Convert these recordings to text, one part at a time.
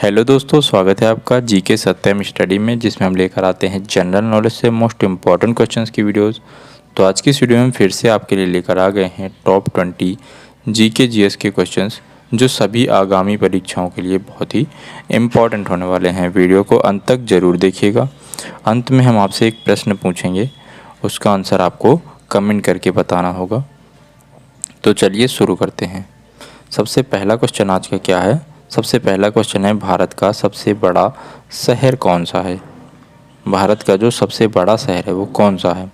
Hello दोस्तों, स्वागत है आपका जीके सत्यम स्टडी में, जिसमें हम लेकर आते हैं जनरल नॉलेज से मोस्ट इम्पॉर्टेंट क्वेश्चंस की वीडियोस। तो आज की इस वीडियो में फिर से आपके लिए लेकर आ गए हैं टॉप 20 जीके जीएस के क्वेश्चंस, जो सभी आगामी परीक्षाओं के लिए बहुत ही इम्पॉर्टेंट होने वाले हैं। वीडियो को अंत तक ज़रूर देखिएगा। अंत में हम आपसे एक प्रश्न पूछेंगे, उसका आंसर आपको कमेंट करके बताना होगा। तो चलिए शुरू करते हैं। सबसे पहला क्वेश्चन आज का क्या है? सबसे पहला क्वेश्चन है, भारत का सबसे बड़ा शहर कौन सा है? भारत का जो सबसे बड़ा शहर है वो कौन सा है?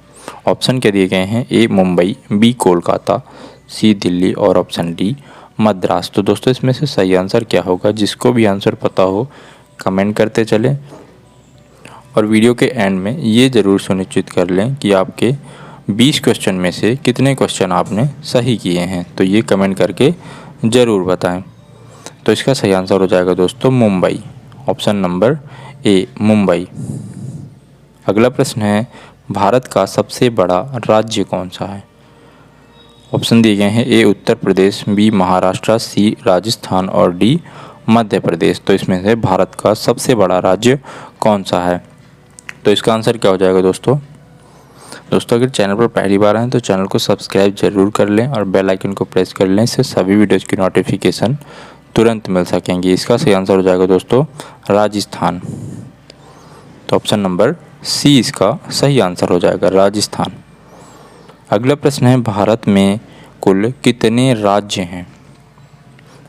ऑप्शन क्या दिए गए हैं? ए मुंबई, बी कोलकाता, सी दिल्ली और ऑप्शन डी मद्रास। तो दोस्तों इसमें से सही आंसर क्या होगा? जिसको भी आंसर पता हो कमेंट करते चलें, और वीडियो के एंड में ये ज़रूर सुनिश्चित कर लें कि आपके 20 क्वेश्चन में से कितने क्वेश्चन आपने सही किए हैं। तो ये कमेंट करके ज़रूर बताएं। तो इसका सही आंसर हो जाएगा दोस्तों Mumbai, option number A Mumbai. अगला प्रश्न है, भारत का सबसे बड़ा राज्य कौन सा है? ऑप्शन दिए गए हैं, ए उत्तर प्रदेश, बी महाराष्ट्र, सी राजस्थान और डी मध्य प्रदेश। तो इसमें से भारत का सबसे बड़ा राज्य कौन सा है? तो इसका आंसर क्या हो जाएगा दोस्तों? अगर चैनल पर पहली बार आए तो चैनल को सब्सक्राइब जरूर कर लें और बेल आइकन को प्रेस कर लें, इससे सभी वीडियोज़ की नोटिफिकेशन तुरंत मिल सकेंगी। इसका सही आंसर हो जाएगा दोस्तों राजस्थान। तो ऑप्शन नंबर सी इसका सही आंसर हो जाएगा, राजस्थान। अगला प्रश्न है, भारत में कुल कितने राज्य हैं?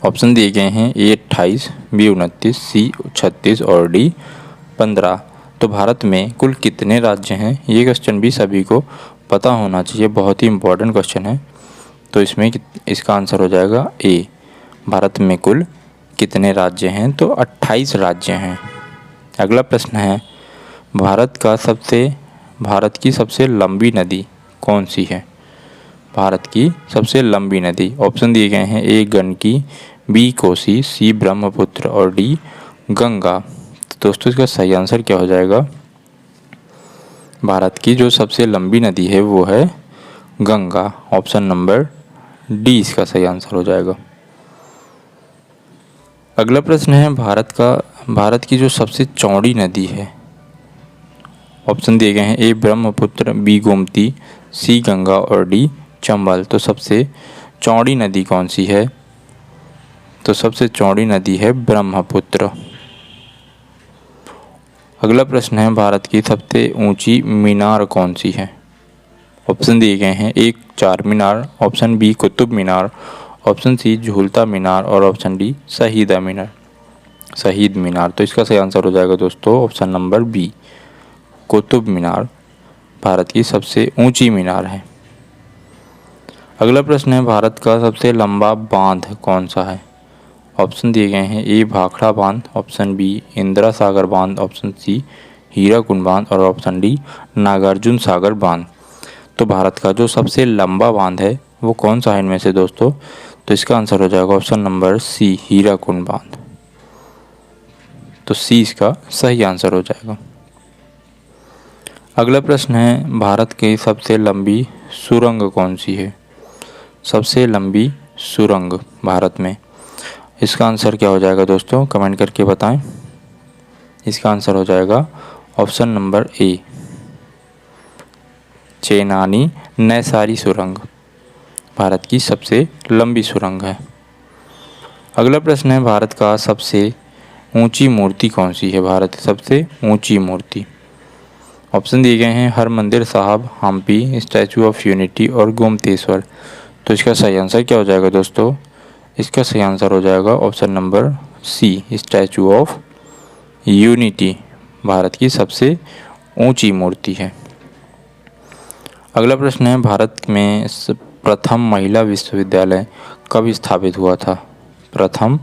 ऑप्शन दिए गए हैं, ए 28, बी 29, सी 36 और डी 15। तो भारत में कुल कितने राज्य हैं? ये क्वेश्चन भी सभी को पता होना चाहिए, बहुत ही इम्पोर्टेंट क्वेश्चन है। तो इसमें इसका आंसर हो जाएगा ए, भारत में कुल कितने राज्य हैं? तो 28 राज्य हैं। अगला प्रश्न है, भारत की सबसे लंबी नदी कौन सी है? भारत की सबसे लंबी नदी। ऑप्शन दिए गए हैं, ए गंडकी, बी कोसी, सी ब्रह्मपुत्र और डी गंगा। तो दोस्तों इसका सही आंसर क्या हो जाएगा? भारत की जो सबसे लंबी नदी है वो है गंगा, ऑप्शन नंबर डी इसका सही आंसर हो जाएगा। अगला प्रश्न है, भारत की जो सबसे चौड़ी नदी है। ऑप्शन दिए गए हैं, ए ब्रह्मपुत्र, बी गोमती, सी गंगा और डी चंबल। तो सबसे चौड़ी नदी कौन सी है? तो सबसे चौड़ी नदी है ब्रह्मपुत्र। अगला प्रश्न है, भारत की सबसे ऊंची मीनार कौन सी है? ऑप्शन दिए गए हैं, ए चार मीनार, option B Qutub Minar, option C झूलता मीनार और ऑप्शन डी शहीद मीनार। तो इसका सही आंसर हो जाएगा दोस्तों option number B, Qutub Minar Bharat की सबसे ऊंची मीनार है। अगला प्रश्न है, भारत का सबसे लंबा बांध कौन सा है? ऑप्शन दिए गए हैं, ए भाखड़ा बांध, ऑप्शन बी इंदिरा सागर बांध, ऑप्शन सी हीराकुंड बांध और ऑप्शन डी नागार्जुन सागर बांध। तो भारत का जो सबसे लंबा बांध है वो कौन सा है इनमें से दोस्तों? तो इसका आंसर हो जाएगा ऑप्शन नंबर सी, हीराकुंड बांध। तो सी इसका सही आंसर हो जाएगा। अगला प्रश्न है, भारत की सबसे लंबी सुरंग कौन सी है? सबसे लंबी सुरंग भारत में, इसका आंसर क्या हो जाएगा दोस्तों? कमेंट करके बताएं। इसका आंसर हो जाएगा option number A, Chenani Nashri सुरंग भारत की सबसे लंबी सुरंग है। अगला प्रश्न है, भारत का सबसे ऊंची मूर्ति कौन सी है? भारत की सबसे ऊंची मूर्ति। ऑप्शन दिए गए हैं, हरमंदिर साहब, हम्पी, स्टैचू ऑफ यूनिटी और गोमतेश्वर। तो इसका सही आंसर क्या हो जाएगा दोस्तों? इसका सही आंसर हो जाएगा option number C, statue of unity Bharat की सबसे ऊंची मूर्ति है। अगला प्रश्न है, भारत में प्रथम महिला विश्वविद्यालय कब स्थापित हुआ था? प्रथम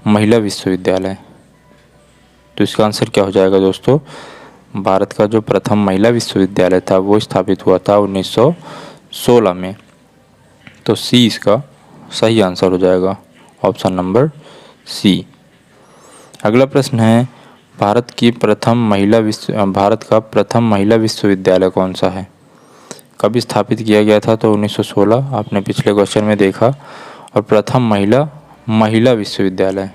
महिला विश्वविद्यालय। तो इसका आंसर क्या हो जाएगा दोस्तों? भारत का जो प्रथम महिला विश्वविद्यालय था वो स्थापित हुआ था 1916 में। तो सी इसका सही आंसर हो जाएगा, ऑप्शन नंबर सी। अगला प्रश्न है, भारत का प्रथम महिला विश्वविद्यालय कौन सा है? कब स्थापित किया गया था? तो 1916, आपने पिछले क्वेश्चन में देखा। और प्रथम महिला विश्वविद्यालय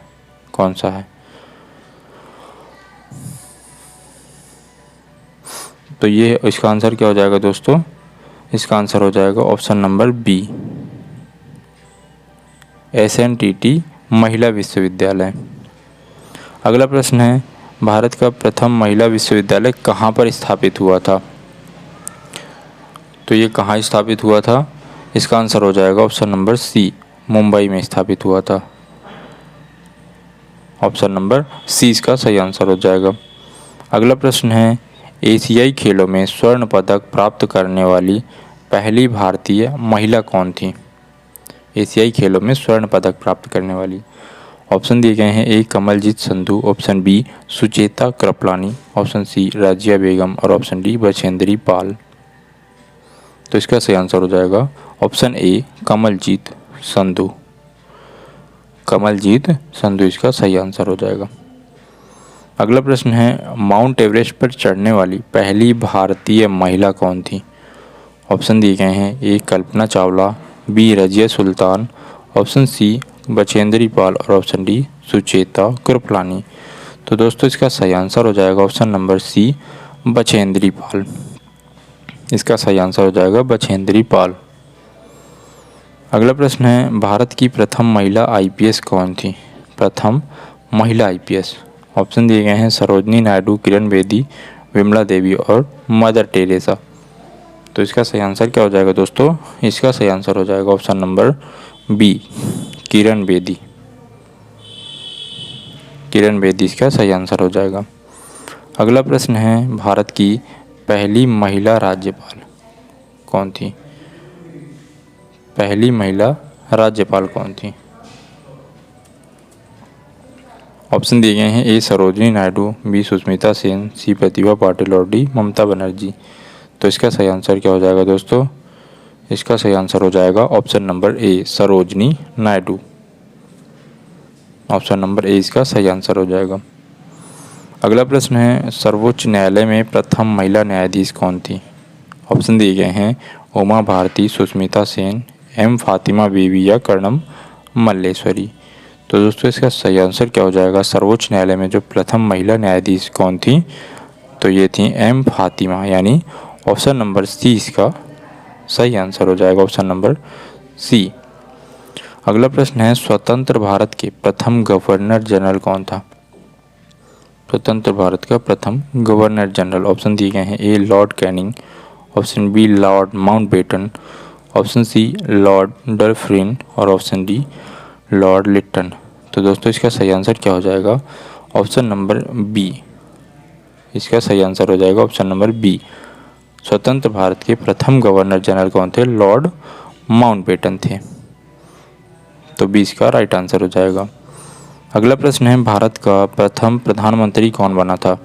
कौन सा है? तो ये इसका आंसर क्या हो जाएगा दोस्तों, इसका आंसर हो जाएगा ऑप्शन नंबर बी, SNTT महिला विश्वविद्यालय। अगला प्रश्न है, भारत का प्रथम महिला विश्वविद्यालय कहाँ पर स्थापित हुआ था? तो ये कहाँ स्थापित हुआ था? इसका आंसर हो जाएगा ऑप्शन नंबर सी, मुंबई में स्थापित हुआ था। ऑप्शन नंबर सी इसका सही आंसर हो जाएगा। अगला प्रश्न है, एशियाई खेलों में स्वर्ण पदक प्राप्त करने वाली पहली भारतीय महिला कौन थी? एशियाई खेलों में स्वर्ण पदक प्राप्त करने वाली, ऑप्शन दिए गए हैं, A Kamaljeet Sandhu, option B Sucheta Kripalani, option C Razia Begum और ऑप्शन डी बछेंद्री पाल। तो इसका सही आंसर हो जाएगा ऑप्शन ए कमलजीत संधू। कमलजीत संधू इसका सही आंसर हो जाएगा। अगला प्रश्न है, माउंट एवरेस्ट पर चढ़ने वाली पहली भारतीय महिला कौन थी? ऑप्शन दिए गए हैं, ए Kalpana Chawla, B Razia Sultan, option C Bachendri Pal और ऑप्शन डी सुचेता कृपलानी। तो दोस्तों इसका सही आंसर हो जाएगा ऑप्शन नंबर सी, बछेंद्री पाल। इसका सही आंसर हो जाएगा बछेंद्री पाल। अगला प्रश्न है, भारत की प्रथम महिला IPS कौन थी? प्रथम महिला IPS, ऑप्शन दिए गए हैं, सरोजनी नायडू, किरण बेदी, विमला देवी और मदर टेरेसा। तो इसका सही आंसर क्या हो जाएगा दोस्तों? इसका सही आंसर हो जाएगा option number B, Kiran Bedi. Kiran Bedi इसका सही आंसर हो जाएगा। अगला प्रश्न है, भारत की पहली महिला राज्यपाल कौन थी? पहली महिला राज्यपाल कौन थी? ऑप्शन दिए गए हैं, ए सरोजनी नायडू, बी सुष्मिता सेन, सी प्रतिभा पाटिल और डी ममता बनर्जी। तो इसका सही आंसर क्या हो जाएगा दोस्तों? इसका सही आंसर हो जाएगा option number A, Sarojini Naidu. Option number A इसका सही आंसर हो जाएगा। अगला प्रश्न है, सर्वोच्च न्यायालय में प्रथम महिला न्यायाधीश कौन थी? ऑप्शन दिए गए हैं, उमा भारती, सुष्मिता सेन, एम फातिमा बीबी या कर्णम मल्लेश्वरी। तो दोस्तों इसका सही आंसर क्या हो जाएगा? सर्वोच्च न्यायालय में जो प्रथम महिला न्यायाधीश कौन थी? तो ये थी एम फातिमा, यानी ऑप्शन नंबर सी इसका सही आंसर हो जाएगा, ऑप्शन नंबर सी। अगला प्रश्न है, स्वतंत्र भारत के प्रथम गवर्नर जनरल कौन था? स्वतंत्र भारत का प्रथम गवर्नर जनरल, ऑप्शन दिए गए हैं, A lord Canning, option B lord Mountbatten, option C lord Dufferin और ऑप्शन डी लॉर्ड लिट्टन। तो दोस्तों इसका सही आंसर क्या हो जाएगा? ऑप्शन नंबर बी, इसका सही आंसर हो जाएगा ऑप्शन नंबर बी। स्वतंत्र भारत के प्रथम गवर्नर जनरल कौन थे? लॉर्ड माउंटबेटन थे। तो बी इसका राइट आंसर हो जाएगा। अगला प्रश्न है, भारत का प्रथम प्रधानमंत्री कौन बना था?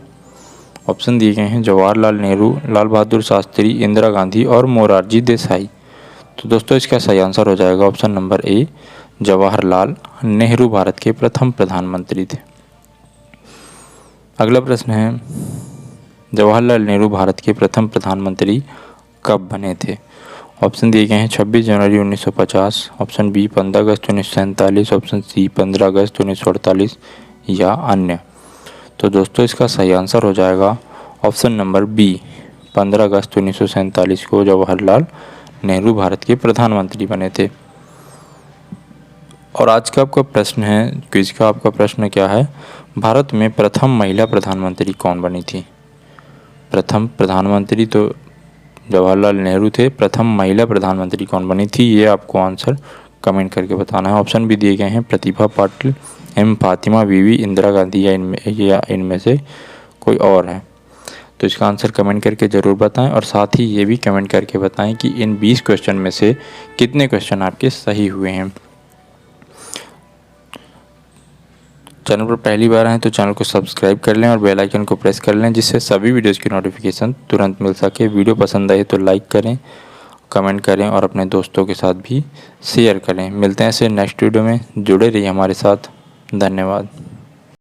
ऑप्शन दिए गए हैं, जवाहरलाल नेहरू, लाल बहादुर शास्त्री, इंदिरा गांधी और मोरारजी देसाई। तो दोस्तों इसका सही आंसर हो जाएगा option number A, Jawaharlal Nehru Bharat के प्रथम प्रधानमंत्री थे। अगला प्रश्न है, जवाहरलाल नेहरू भारत के प्रथम प्रधानमंत्री कब बने थे? ऑप्शन दिए गए हैं, 26 जनवरी 1950, ऑप्शन बी 15 अगस्त 1947, ऑप्शन सी 15 अगस्त 1948 या अन्य। तो दोस्तों इसका सही आंसर हो जाएगा ऑप्शन नंबर बी, 15 अगस्त 1947 को जवाहरलाल नेहरू भारत के प्रधानमंत्री बने थे। और आज का आपका प्रश्न है, क्विज का आपका प्रश्न क्या है? भारत में प्रथम महिला प्रधानमंत्री कौन बनी थी? प्रथम प्रधानमंत्री तो जवाहरलाल नेहरू थे, प्रथम महिला प्रधानमंत्री कौन बनी थी? ये आपको आंसर कमेंट करके बताना है। ऑप्शन भी दिए गए हैं, प्रतिभा पाटिल, एम फातिमा बीवी, इंदिरा गांधी या इनमें से कोई और है। तो इसका आंसर कमेंट करके ज़रूर बताएं और साथ ही ये भी कमेंट करके बताएं कि इन 20 क्वेश्चन में से कितने क्वेश्चन आपके सही हुए हैं। चैनल पर पहली बार आए तो चैनल को सब्सक्राइब कर लें और बेल आइकन को प्रेस कर लें, जिससे सभी वीडियोज़ की नोटिफिकेशन तुरंत मिल सके। वीडियो पसंद आए तो लाइक करें, कमेंट करें और अपने दोस्तों के साथ भी शेयर करें। मिलते हैं ऐसे नेक्स्ट वीडियो में, जुड़े रहिए हमारे साथ। धन्यवाद।